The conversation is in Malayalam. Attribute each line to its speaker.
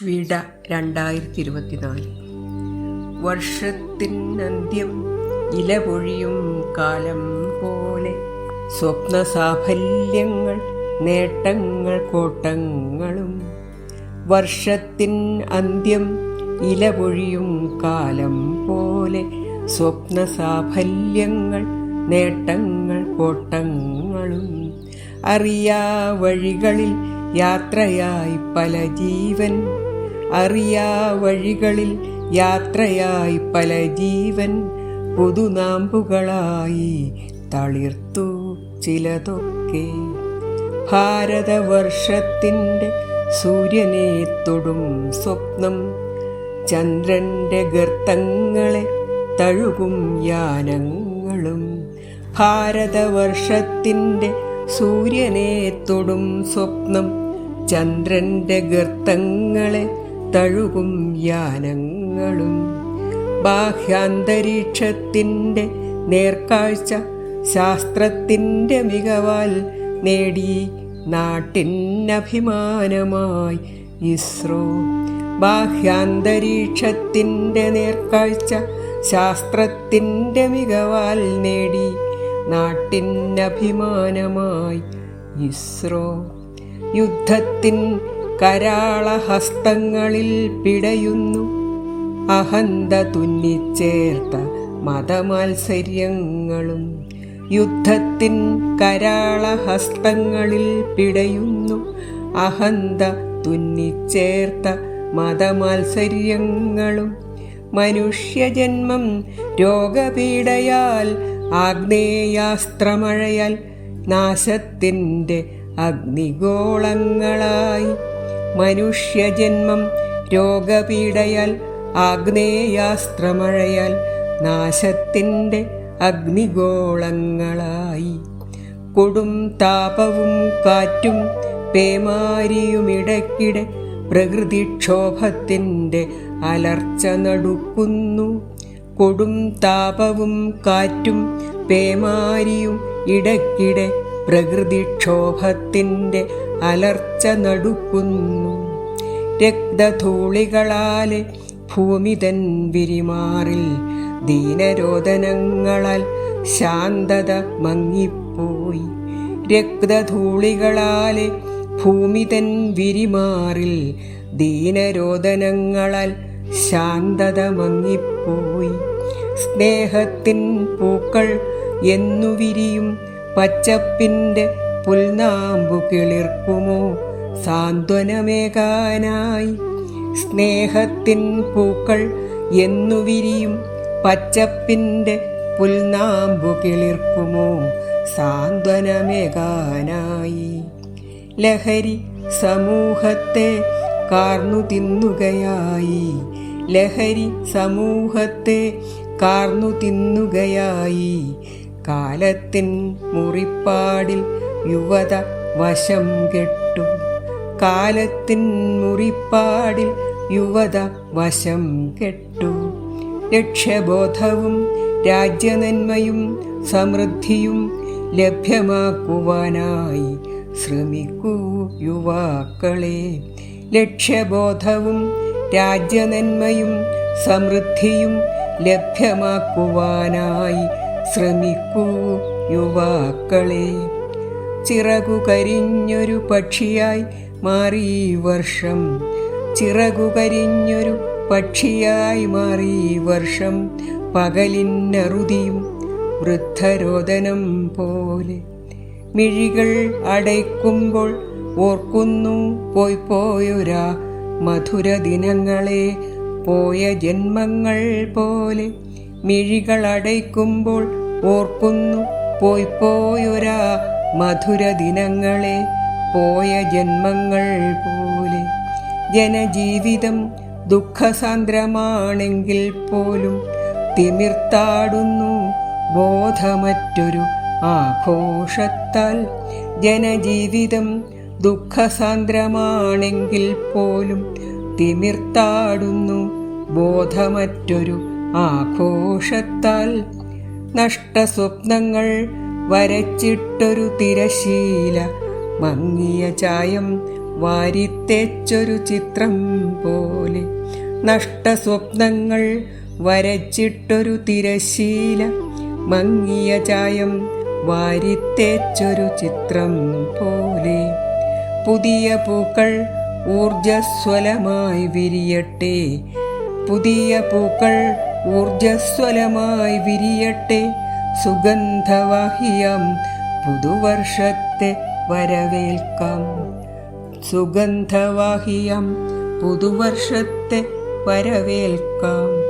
Speaker 1: വിട 2024. വർഷത്തിനന്ത്യം ഇലപൊഴിയും കാലം പോലെ സ്വപ്ന സാഫല്യങ്ങൾ നേട്ടങ്ങൾ കോട്ടങ്ങളും. വർഷത്തിൻ അന്ത്യം ഇലപൊഴിയും കാലം പോലെ സ്വപ്ന സാഫല്യങ്ങൾ നേട്ടങ്ങൾ കോട്ടങ്ങളും. അറിയാ വഴികളിൽ യാത്രയായി പല ജീവൻ, അറിയാ വഴികളിൽ യാത്രയായി പല ജീവൻ, പുതുനാമ്പുകളായി തളിർത്തു ചിലതൊക്കെ. ഭാരതവർഷത്തിൻ്റെ സൂര്യനെ തൊടും സ്വപ്നം, ചന്ദ്രൻ്റെ ഗർത്തങ്ങളെ തഴുകും യാനങ്ങളും. ഭാരതവർഷത്തിൻ്റെ സൂര്യനെ തൊടും സ്വപ്നം, ചന്ദ്രൻ്റെ ഗർത്തങ്ങളെ തഴുകും യാനങ്ങളും. ബാഹ്യാന്തരീക്ഷത്തിൻ്റെ നേർക്കാഴ്ച ശാസ്ത്രത്തിൻ്റെ മികവാൽ നേടി നാട്ടിനഭിമാനമായി ഇസ്രോ. ബാഹ്യാന്തരീക്ഷത്തിൻ്റെ നേർക്കാഴ്ച ശാസ്ത്രത്തിൻ്റെ മികവാൽ നേടി നാട്ടിനഭിമാനമായി ഇസ്രോ. യുദ്ധത്തിൻ കരാളഹസ്തങ്ങളിൽ പിടയുന്നു അഹന്ത തുന്നിച്ചേർത്ത മതമാത്സര്യങ്ങളും. യുദ്ധത്തിൻ കരാളഹസ്തങ്ങളിൽ പിടയുന്നു അഹന്ത തുന്നിച്ചേർത്ത മതമാത്സര്യങ്ങളും. മനുഷ്യജന്മം രോഗപീഡയാൽ ആഗ്നേയാസ്ത്രമഴയാൽ നാശത്തിൻ്റെ അഗ്നിഗോളങ്ങളായി. മനുഷ്യജന്മം രോഗപീഡയാൽ ആഗ്നേയാസ്ത്രമഴയാൽ നാശത്തിൻ്റെ അഗ്നിഗോളങ്ങളായി. കൊടും താപവും കാറ്റും പേമാരിയുമിടയ്ക്കിടെ പ്രകൃതിക്ഷോഭത്തിൻ്റെ അലർച്ച നടുക്കുന്നു. കൊടും താപവും കാറ്റും പേമാരിയും ഇടയ്ക്കിടെ പ്രകൃതിക്ഷോഭത്തിൻ്റെ അലർച്ച നടുക്കുന്നു. രക്തധൂളികളാലെ ഭൂമി തൻ വിരിമാറിൽ ദീനരോദനങ്ങളാൽ ശാന്തത മങ്ങിപ്പോയി. രക്തധൂളികളാലെ ഭൂമി തൻ വിരിമാറിൽ ദീനരോദനങ്ങളാൽ ശാന്തത മങ്ങിപ്പോയി. സ്നേഹത്തിൻ പൂക്കൾ എന്നു വിരിയും പച്ചപ്പിൻ്റെ പുൽനാമ്പു കിളിർക്കുമോ സാന്ത്വനമേകാനായി. സ്നേഹത്തിൻ പൂക്കൾ എന്നു വിരിയും പച്ചപ്പിൻ്റെ പുൽനാമ്പു കിളിർക്കുമോ സാന്ത്വനമേകാനായി. ലഹരി സമൂഹത്തെ കാർന്നു തിന്നുകയായി, ലഹരി സമൂഹത്തെ കാർന്നു തിന്നുകയായി. കാലത്തിൻ മുറിപ്പാടിൽ യുവത വശം കെട്ടു, കാലത്തിൻ മുറിപ്പാടിൽ യുവത വശം കെട്ടു. ലക്ഷ്യബോധവും രാജ്യനന്മയും സമൃദ്ധിയും ലഭ്യമാക്കുവാനായി ശ്രമിക്കൂ യുവാക്കളെ. ലക്ഷ്യബോധവും രാജ്യനന്മയും സമൃദ്ധിയും ലഭ്യമാക്കുവാനായി ശ്രമിക്കൂ യുവാക്കളെ. ചിറകു കരിഞ്ഞൊരു പക്ഷിയായി മാറി ഈ വർഷം, ചിറകു കരിഞ്ഞൊരു പക്ഷിയായി മാറി ഈ വർഷം. പകലിന്നറുതിയും വൃദ്ധരോദനം പോലെ മിഴികൾ അടയ്ക്കുമ്പോൾ ഓർക്കുന്നു പോയി പോയൊരാ മധുര ദിനങ്ങളെ, പോയ ജന്മങ്ങൾ പോലെ. മിഴികൾ അടയ്ക്കുമ്പോൾ ഓർക്കുന്നു പോയി പോയൊരാ മധുര ദിനങ്ങളെ, പോയ ജന്മങ്ങൾ പോലെ. ജനജീവിതം ദുഃഖസാന്ദ്രമാണെങ്കിൽ പോലും തിമിർത്താടുന്നു ബോധമറ്റൊരു ആഘോഷത്താൽ. ജനജീവിതം ദുഃഖസാന്ദ്രമാണെങ്കിൽ പോലും തിമിർത്താടുന്നു ബോധമറ്റൊരു ആഘോഷത്താൽ. നഷ്ടസ്വപ്നങ്ങൾ വരച്ചിട്ടൊരു തിരശീല, മങ്ങിയ ചായം വാരിത്തേച്ചൊരു ചിത്രം പോലെ. നഷ്ടസ്വപ്നങ്ങൾ വരച്ചിട്ടൊരു തിരശീല, മങ്ങിയ ചായം വാരിത്തേച്ചൊരു ചിത്രം പോലെ. പുതിയ പൂക്കൾ ഊർജസ്വലമായി വിരിയട്ടെ, പുതിയ പൂക്കൾ ഊർജസ്വലമായി വിരിയട്ടെ. സുഗന്ധവാഹിയാം പുതുവർഷത്തെ വരവേൽക്കാം, സുഗന്ധവാഹിയാം പുതുവർഷത്തെ വരവേൽക്കാം.